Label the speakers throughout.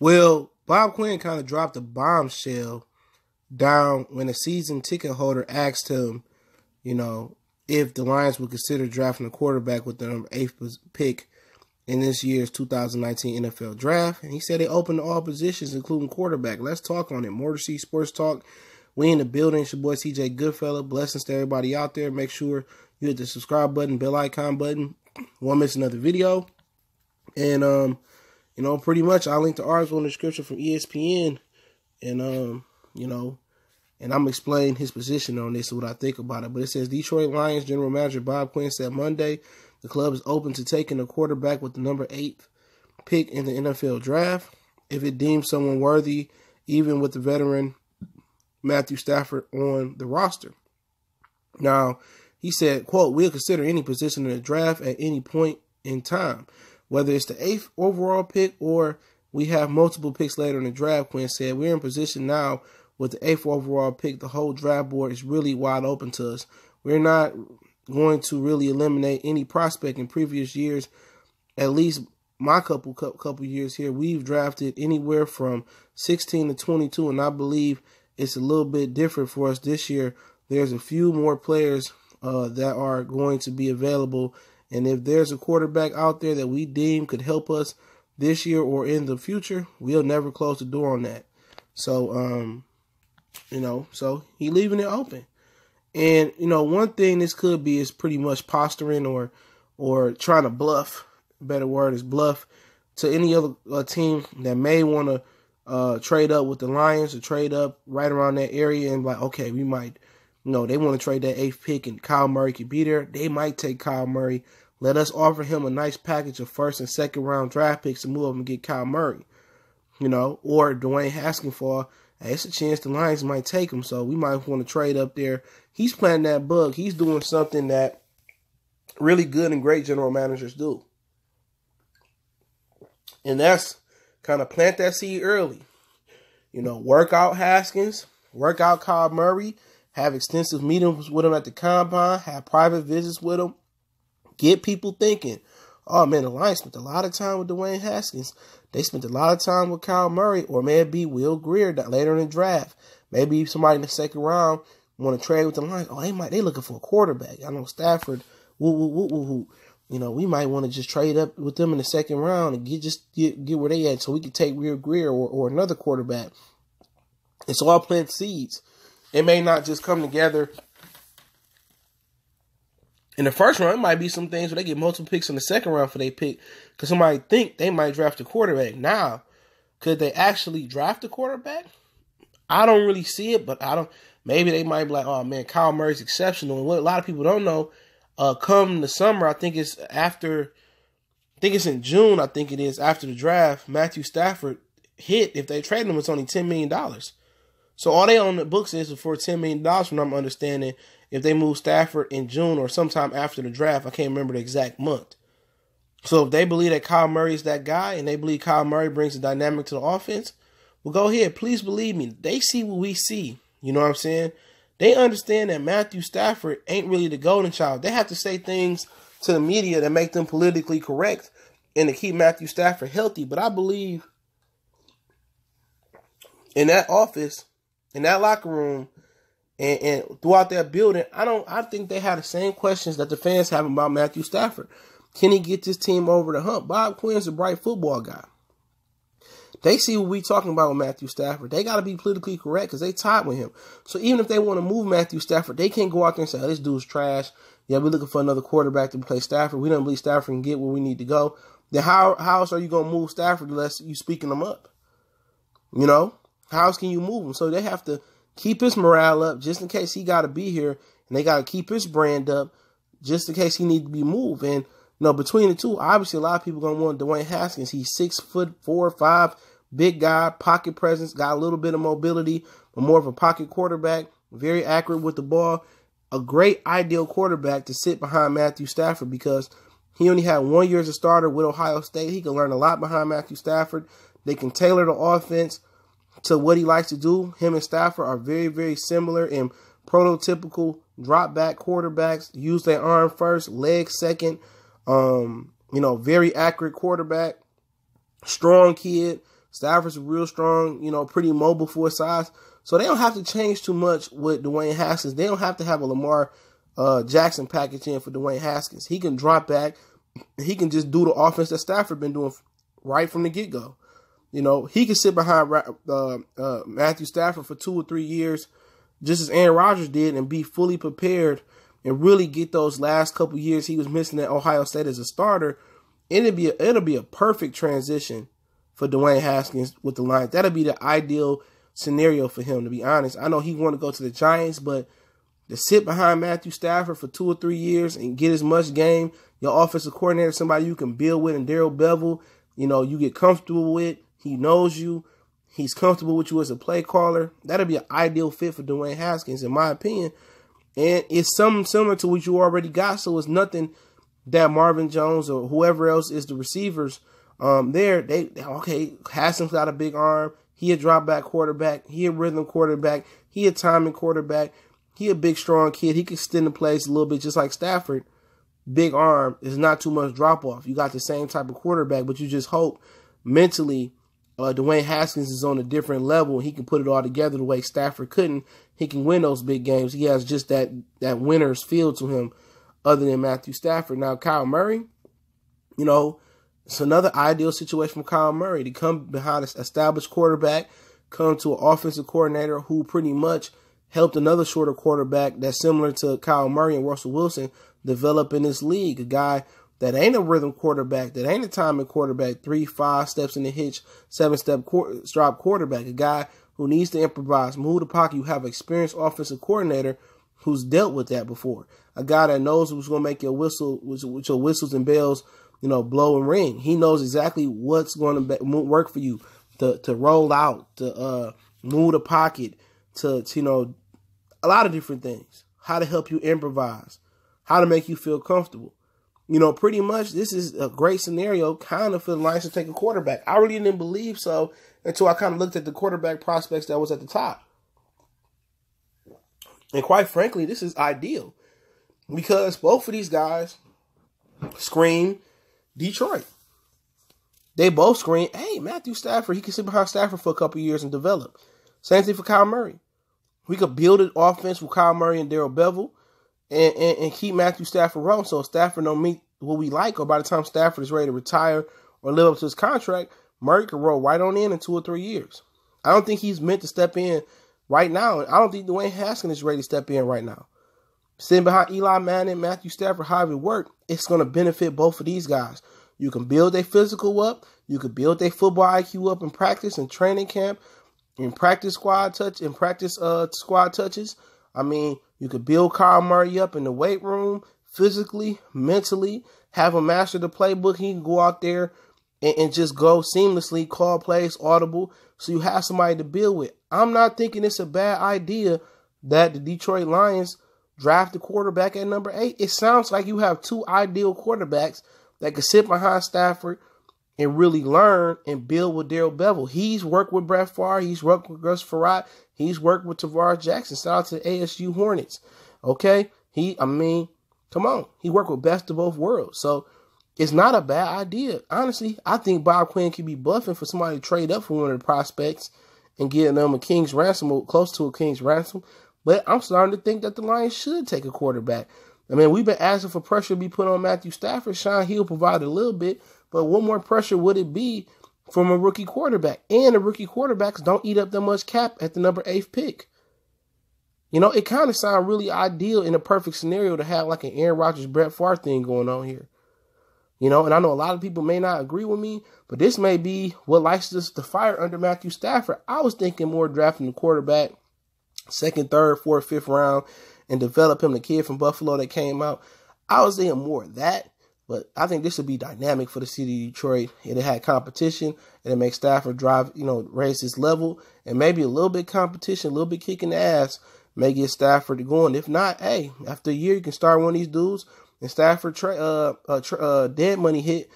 Speaker 1: Well, Bob Quinn kind of dropped a bombshell down when a season ticket holder asked him, if the Lions would consider drafting a quarterback with the number 8th pick in this year's 2019 NFL Draft. And he said they open to all positions, including quarterback. Let's talk on it. More to see Sports Talk. We in the building. It's your boy CJ Goodfella. Blessings to everybody out there. Make sure you hit the subscribe button, bell icon button. Won't miss another video. And, pretty much I'll link the article in the description from ESPN. And, and I'm explaining his position on this and what I think about it. But it says Detroit Lions General Manager Bob Quinn said Monday the club is open to taking a quarterback with the number 8th pick in the NFL Draft if it deems someone worthy, even with the veteran Matthew Stafford on the roster. Now, he said, quote, "We'll consider any position in the draft at any point in time, whether it's the 8th overall pick or we have multiple picks later in the draft." Quinn said, "We're in position now with the 8th overall pick. The whole draft board is really wide open to us. We're not going to really eliminate any prospect in previous years. At least my couple years here, we've drafted anywhere from 16 to 22, and I believe it's a little bit different for us this year. There's a few more players that are going to be available, and if there's a quarterback out there that we deem could help us this year or in the future, we'll never close the door on that." So, so he leaving it open. And, one thing this could be is pretty much posturing or trying to bluff. A better word is bluff to any other team that may want to trade up with the Lions or trade up right around that area and like, okay, we might, they want to trade that 8th pick and Kyle Murray could be there. They might take Kyle Murray. Let us offer him a nice package of 1st and 2nd round draft picks to move up and get Kyle Murray, or Dwayne Haskins for, hey, it's a chance the Lions might take him, so we might want to trade up there. He's planting that bug. He's doing something that really good and great general managers do. And that's kind of plant that seed early. Work out Haskins, work out Kyle Murray, have extensive meetings with him at the combine, have private visits with him, get people thinking, oh, man, the Lions spent a lot of time with Dwayne Haskins. They spent a lot of time with Kyle Murray, or maybe Will Greer later in the draft. Maybe somebody in the 2nd round want to trade with the Lions. Oh, they looking for a quarterback. I know Stafford. We might want to just trade up with them in the 2nd round and get where they at, so we can take Will Greer or another quarterback. It's all plant seeds. It may not just come together in the 1st round. It might be some things where they get multiple picks in the 2nd round for their pick because somebody think they might draft a quarterback. Now, could they actually draft a quarterback? I don't really see it, but maybe they might be like, oh, man, Kyle Murray's exceptional. And what a lot of people don't know, come the summer, I think it's in June, I think it is, after the draft, Matthew Stafford hit, if they trade him, it's only $10 million. So all they on the books is for $10 million, from what I'm understanding, if they move Stafford in June or sometime after the draft. I can't remember the exact month. So if they believe that Kyle Murray is that guy and they believe Kyle Murray brings a dynamic to the offense, well, go ahead. Please believe me. They see what we see. You know what I'm saying? They understand that Matthew Stafford ain't really the golden child. They have to say things to the media that make them politically correct and to keep Matthew Stafford healthy. But I believe in that office, in that locker room, and throughout that building, I think they have the same questions that the fans have about Matthew Stafford. Can he get this team over the hump? Bob Quinn's a bright football guy. They see what we talking about with Matthew Stafford. They got to be politically correct because they tied with him. So even if they want to move Matthew Stafford, they can't go out there and say, oh, this dude's trash. Yeah, we're looking for another quarterback to play Stafford. We don't believe Stafford can get where we need to go. Then how else are you going to move Stafford unless you speaking him up? How else can you move him? So they have to keep his morale up just in case he got to be here. And they got to keep his brand up just in case he need to be moved. And, between the two, obviously a lot of people going to want Dwayne Haskins. He's 6'4", 5", big guy, pocket presence, got a little bit of mobility, but more of a pocket quarterback, very accurate with the ball. A great ideal quarterback to sit behind Matthew Stafford because he only had 1 year as a starter with Ohio State. He can learn a lot behind Matthew Stafford. They can tailor the offense to what he likes to do. Him and Stafford are very, very similar in prototypical drop back quarterbacks. Use their arm first, leg second. Very accurate quarterback, strong kid. Stafford's real strong, pretty mobile for his size. So they don't have to change too much with Dwayne Haskins. They don't have to have a Lamar Jackson package in for Dwayne Haskins. He can drop back. He can just do the offense that Stafford been doing right from the get-go. He can sit behind Matthew Stafford for 2 or 3 years, just as Aaron Rodgers did, and be fully prepared and really get those last couple years he was missing at Ohio State as a starter. It'll be a perfect transition for Dwayne Haskins with the Lions. That'll be the ideal scenario for him, to be honest. I know he want to go to the Giants, but to sit behind Matthew Stafford for 2 or 3 years and get as much game, your offensive coordinator, somebody you can build with, and Darrell Bevel, you get comfortable with. He knows you. He's comfortable with you as a play caller. That'll be an ideal fit for Dwayne Haskins, in my opinion. And it's something similar to what you already got, so it's nothing that Marvin Jones or whoever else is the receivers Haskins got a big arm. He a drop back quarterback. He a rhythm quarterback. He a timing quarterback. He a big, strong kid. He can extend the plays a little bit, just like Stafford. Big arm is not too much drop off. You got the same type of quarterback, but you just hope mentally Dwayne Haskins is on a different level and he can put it all together the way Stafford couldn't. He can win those big games. He has just that winner's feel to him other than Matthew Stafford. Now, Kyle Murray, it's another ideal situation for Kyle Murray to come behind an established quarterback, come to an offensive coordinator who pretty much helped another shorter quarterback that's similar to Kyle Murray and Russell Wilson develop in this league. A guy that ain't a rhythm quarterback, that ain't a timing quarterback, 3-5 steps in the hitch, 7-step drop quarterback. A guy who needs to improvise, move the pocket. You have an experienced offensive coordinator who's dealt with that before. A guy that knows who's going to make your whistle, with your whistles and bells, blow and ring. He knows exactly what's going to work for you to roll out, to move the pocket, to a lot of different things. How to help you improvise, how to make you feel comfortable. Pretty much this is a great scenario kind of for the Lions to take a quarterback. I really didn't believe so until I kind of looked at the quarterback prospects that was at the top. And quite frankly, this is ideal because both of these guys scream Detroit. They both scream, hey, Matthew Stafford, he can sit behind Stafford for a couple years and develop. Same thing for Kyle Murray. We could build an offense with Kyle Murray and Darrell Bevel and keep Matthew Stafford rolling. So if Stafford don't meet what we like, or by the time Stafford is ready to retire or live up to his contract, Murray can roll right on in 2 or 3 years. I don't think he's meant to step in right now. I don't think Dwayne Haskins is ready to step in right now. Sitting behind Eli Manning, Matthew Stafford, however it work, it's going to benefit both of these guys. You can build their physical up. You can build their football IQ up in practice and training camp, in practice squad touches. I mean, you could build Kyle Murray up in the weight room, physically, mentally, have him master the playbook. He can go out there and just go seamlessly, call plays, audible, so you have somebody to build with. I'm not thinking it's a bad idea that the Detroit Lions draft the quarterback at number 8. It sounds like you have 2 ideal quarterbacks that could sit behind Stafford and really learn and build with Darrell Bevel. He's worked with Brett Favre. He's worked with Gus Frerotte. He's worked with Tavares Jackson. Shout out to the ASU Hornets. Okay? Come on. He worked with best of both worlds. So it's not a bad idea. Honestly, I think Bob Quinn could be bluffing for somebody to trade up for one of the prospects and get them a king's ransom or close to a king's ransom. But I'm starting to think that the Lions should take a quarterback. We've been asking for pressure to be put on Matthew Stafford. Sean Hill provided a little bit, but what more pressure would it be from a rookie quarterback? And the rookie quarterbacks don't eat up that much cap at the number 8th pick. It kind of sounds really ideal in a perfect scenario to have like an Aaron Rodgers, Brett Favre thing going on here. And I know a lot of people may not agree with me, but this may be what lights us the fire under Matthew Stafford. I was thinking more drafting the quarterback, 2nd, 3rd, 4th, 5th round, and develop him, the kid from Buffalo that came out. I was thinking more of that, but I think this would be dynamic for the city of Detroit. It had competition, and it makes Stafford raise his level, and maybe a little bit competition, a little bit kicking the ass, may get Stafford going. If not, hey, after a year, you can start one of these dudes, and Stafford dead money hit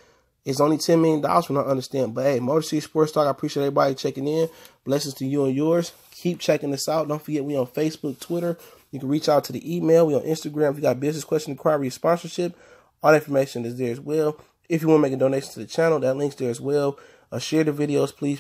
Speaker 1: is only $10 million from what I understand. But hey, Motor City Sports Talk, I appreciate everybody checking in. Blessings to you and yours. Keep checking us out. Don't forget, we on Facebook, Twitter. You can reach out to the email. We on Instagram. If you got business questions, inquiry, sponsorship, all the information is there as well. If you want to make a donation to the channel, that link's there as well. Share the videos, please.